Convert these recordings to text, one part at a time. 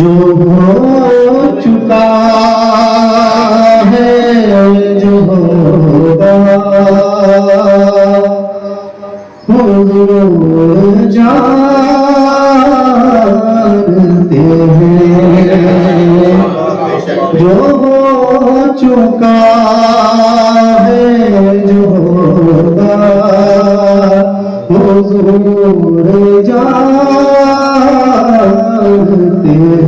जो हो चुका है, जो होगा हुजूर जानते हैं। जो हो चुका है, जो होगा हुजूर जानते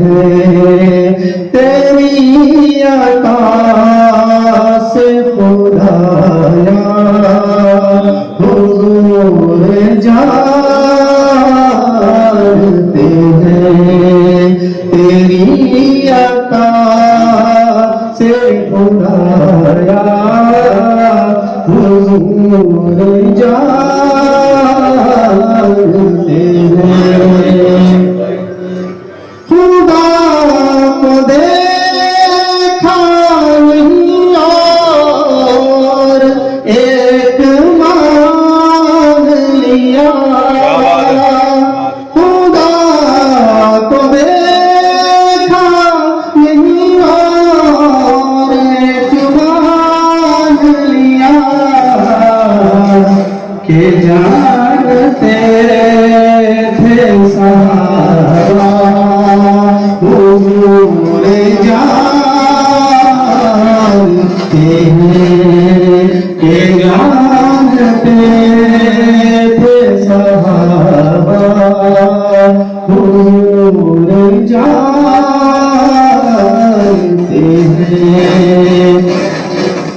हैं। तेरी अता से खुदाया हुजूर जानते हैं। तेरी अता से खुदाया हुजूर जानते हैं। खुदा को देखा नहीं और एक मांग लिया। खुदा को देखा नहीं और एक मांग लिया के जानते थे सहारा हुजूर जानते हैं। के जानते थे सहारा हुजूर जानते हैं।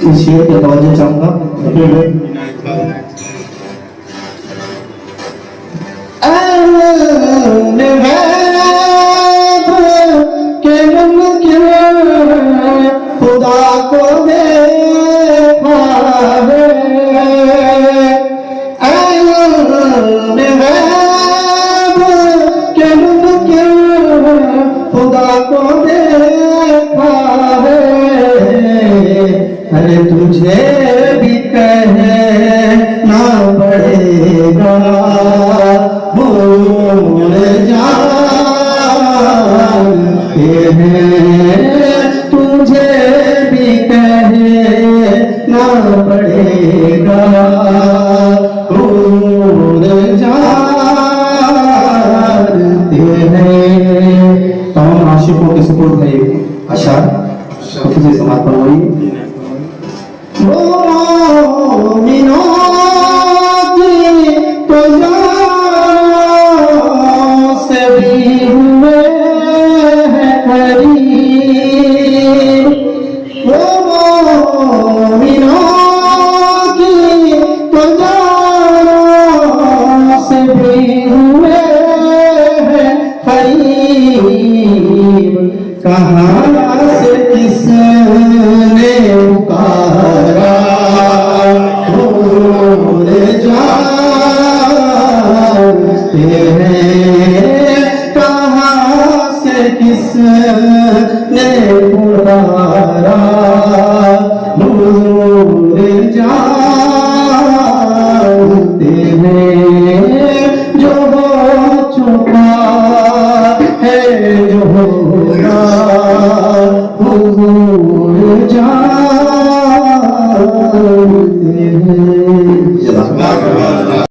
इस शेर पे तवज्जो चाहूंगा। खुदा को देखा है, खुदा को देखा है। अरे तुझे भी कहना पड़ेगा भूल जानते हैं। तुझे भी कहना पड़ेगा भूल जानते हैं। तमाम आशिकों के सुपुर्द है अशार से समाप्त फरमाइए। मोमिनों की तो जान से भी हुए हैं करीब। मोमिनों की तो जान से भी हुए हैं करीब। कहाँ से किसने पुकारा हुजूर जानते हैं। कहाँ से किसने पुकारा हुजूर जानते हैं। जो हो चुका है, जो होगा हुजूर जानते हैं।